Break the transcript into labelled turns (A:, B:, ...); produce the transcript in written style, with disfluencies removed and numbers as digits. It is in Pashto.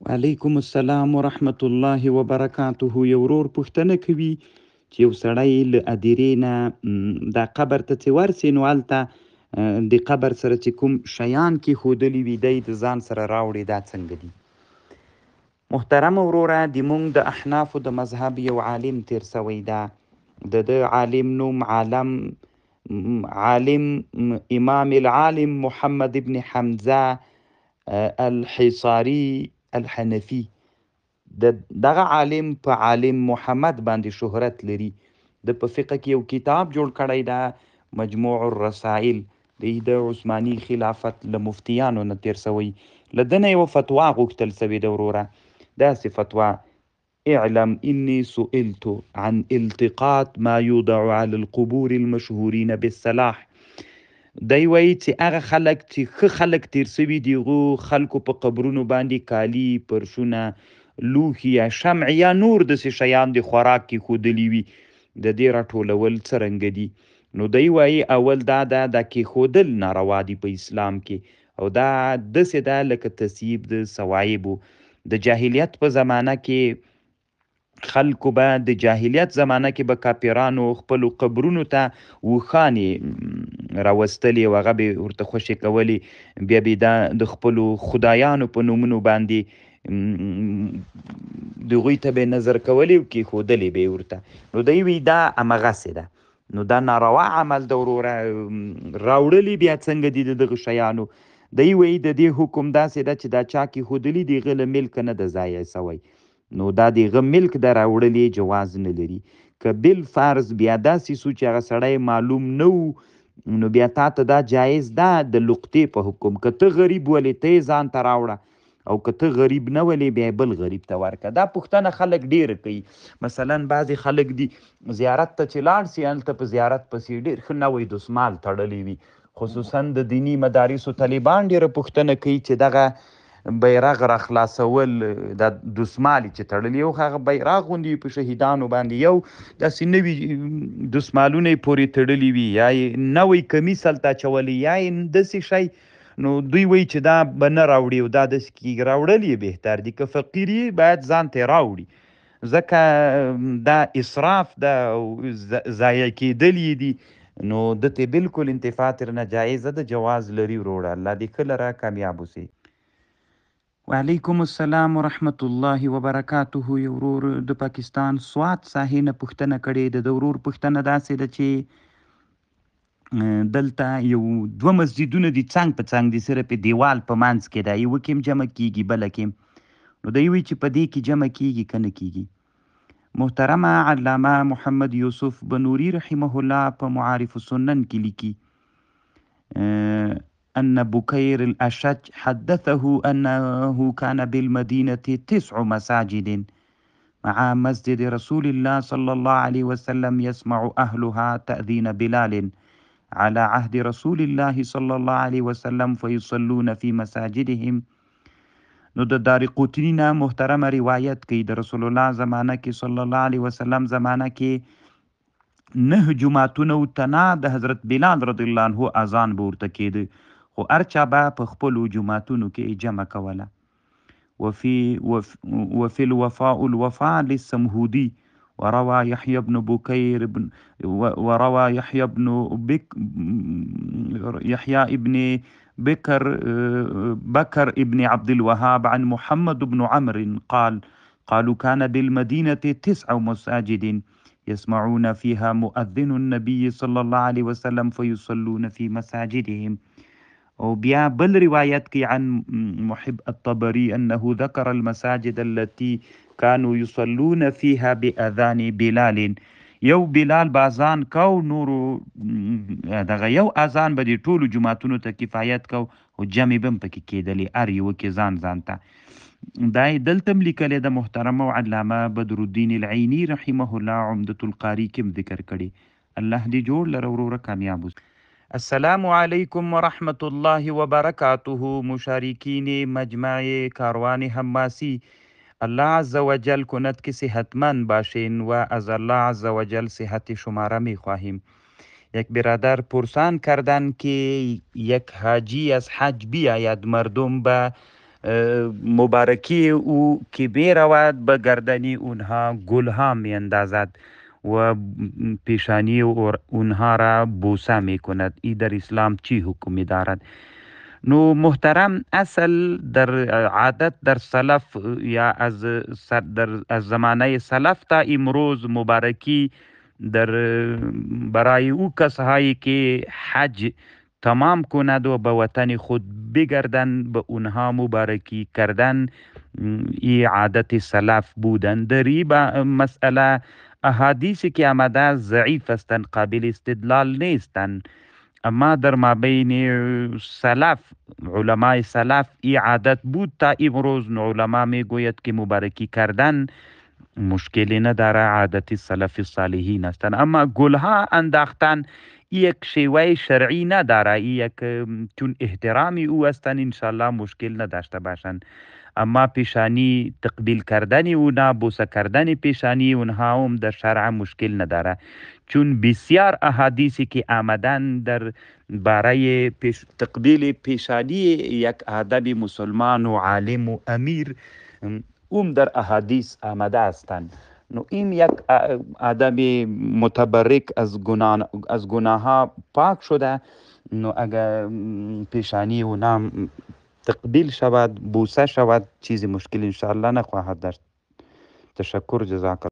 A: وعلیکم السلام ورحمت الله وبرکاته. یو ورور پوښتنه کوي چې یو سړی له هدیرې نه دا قبر ته چې ورسي نو هلته د قبر سره چې کوم شیان کېښودلي وي دی د ځان سره راوړي، دا څنګه دي؟ محترم وروره، د مونږ د احنافو د مذهب یو عالم تیر سوی ده. د عالم نوم عالم امام العالم محمد ابن حمزه الحصاري الحنفي. دغه عالم په عالم محمد باندې شهرت لري. د په فقه کې یو کتاب جوړ کړی ده، مجموع الرسائل، د عثماني خلافت له مفتیانو نه تیر سوی. له ده نه یوه فتوا غوښتل سوې ده وروره، داسې فتوا: اعلم اني سئلت عن التقاط ما يوضع على القبور المشهورين بالصلاح. دی وایي چې هغه خلک چې ښه خلک تیر سوي دي، هغو خلکو په قبرونو باندې کالي، پرشونه، لوښي یا شمع یا نور داسې شیان د خوراک کېښودلي وي، د دې راټولول څرنګه دي؟ نو دی وایي اول دا کېښودل ناروا دي په اسلام کې، او دا داسې ده لکه تصیب د صوایبو. د جاهلیت په زمانه کې خلکو به د جاهلیت زمانه کې به کاپیرانو خپلو قبرونو ته اوښانې راوستلې او هغه به ورته خوشې کولې، بیا به دا د خپلو خدایانو په نومونو باندې د هغوی ته به نظر کولې او کېښودلې به یې ورته. نو دی وی دا همغسې ده. نو دا ناروا عمل ده وروره. راوړلي بیا څنګه دي د دغه شیانو؟ دی وی د دې حکم داسې ده چې دا چا کېښودلي د هغه له ملکه نه ده ضایع سوی، نو دا د هغه ملک د راوړلې جواز نه لري. که بالفرض بیا داسې سو چې هغه سړی معلوم نه و، نو بیا تا ته دا جایز ده د لقطې په حکم. که ته غریب ولې ته یې ځان ته راوړه، او که ته غریب نه ولې بیا بل غریب ته ورکړه. دا پوښتنه خلک ډېره کوي. مثلا بعضې خلک دي زیارت ته چې لاړ سي، هلته په زیارت پسې ډېر ښه نوی دسمال تړلی وي. خصوصا د دیني مدارسو طالبان ډېره پوښتنه کوي چې دغه بیرغ را خلاصول، د دسمالې چې تړلي یو هغه بیرغ غوندې په شهیدانو باندې یو داسې نوي دسمالونه یې پورې تړلي وي، یا یې نوی کمیس هلته اچولی، یا یې داسې شی. نو دوی وایي چې دا به نه راوړي، او دا داسې کېږي. راوړل یې بهتر دي. که فقیر یې باید ځان ته یې راوړي، ځکه دا اسراف ده او ضایع کېدل یې دي. نو دته بالکل انتفاع ترنه جایزه ده، جواز لري وروره. الله دې ښه لره کامیاب اوسئ. وعلیکم السلام ورحمت الله وبرکاته. یو ورور د پاکستان سوات ساحې نه پوښتنه کړې ده. د ورور پوښتنه داسې ده چې دلته یو دوه مسجدونه دي، څنګ په څنګ دي، صرف دیوال په منځ کې ده، یوه کې هم جمع کېږي بله کې هم. نو دی وایي چې په دې کې جمع کېږي که نه کېږي؟ محترمه علامه محمد یوسف بنوري رحمه الله په معارف السنن کې لیکي أن بكير الأشج حدثه أنه كان بالمدينة 9 مساجد مع مسجد رسول الله صلى الله عليه وسلم يسمع أهلها تأذين بلال على عهد رسول الله صلى الله عليه وسلم فيصلون في مساجدهم. نو د دارقطني نه محترمه روایت کوي د رسول الله زمانه کې صلی الله علیه وسلم زمانه کې 9 جماعتونه و تنا د حضرت بلال رضی الله عنه اذان به ورته کېده، خو هر چا به په خپلو جماعتونو کې جمع کوله. وفي الوفاء للسمهودي وروى يحيى بن بكير وروى يحيى ابن بكر ابن عبد الوهاب عن محمد بن عمرو قالوا كان بالمدينة 9 مساجد يسمعون فيها مؤذن النبي صلى الله عليه وسلم فيصلون في مساجدهم. او بیا بل روایت کی عن محب الطبري انه ذكر المساجد التي كانوا يصلون فيها باذان بلال. یو بلال بازان کو، نورو دغه یو اذان به د ټولو جماعتونو ته کفایت کو، او جمع بم پکې کېدلې، هر یو کې ځان ته. دا دلته لیکلې د محترمه او علامه بدر الدین العینی رحمه الله عمدة القاری کې ذکر کړي. الله دې جوړ لره وروره کامیاب اوسئ. السلام علیکم ورحمت الله وبرکاته. مشارکین مجمع کاروان حماسی، الله عز وجل کند که صحتمند باشین و از الله عز وجل صحت شما را می خواهیم. یک برادر پرسان کردن که یک حاجی از حج بیاید، مردم به مبارکی او که برود به گردن اونها گلها می اندازد و پیشانی اونها را بوسه می کند. این در اسلام چی حکمی دارد؟ نو محترم، اصل در عادت در سلف یا از زمانه سلف تا امروز مبارکی در برای او کسایی که حج تمام کند و به وطن خود بگردن به اونها مبارکی کردن، این عادت سلف بودن. در این مسئله احادیثی که آمده ضعیف هستند، قابل استدلال نیستند، اما در مابین سلف، علمای سلف این عادت بود تا امروز. علما میگوید که مبارکی کردن مشکلی نداره، عادت سلف صالحین هستند. اما گلها انداختن یک شیوه شرعی نداره، یک چون احترامی او هستند انشالله مشکل نداشته باشند. اما پیشانی تقبیل کردن اونا، بوسه کردن پیشانی اونها هم در شرع مشکل نداره، چون بسیار احادیثی که آمدن در برای تقبیل پیشانی یک آدم مسلمان و عالم و امیر در احادیث آمده هستند. نو این یک آدم متبرک از گناه ها پاک شده. نو اگر پیشانی اونا تقبیل شود، بوسه شود، چیزی مشکل انشاءالله نخواهد داشت. تشکر، جزاک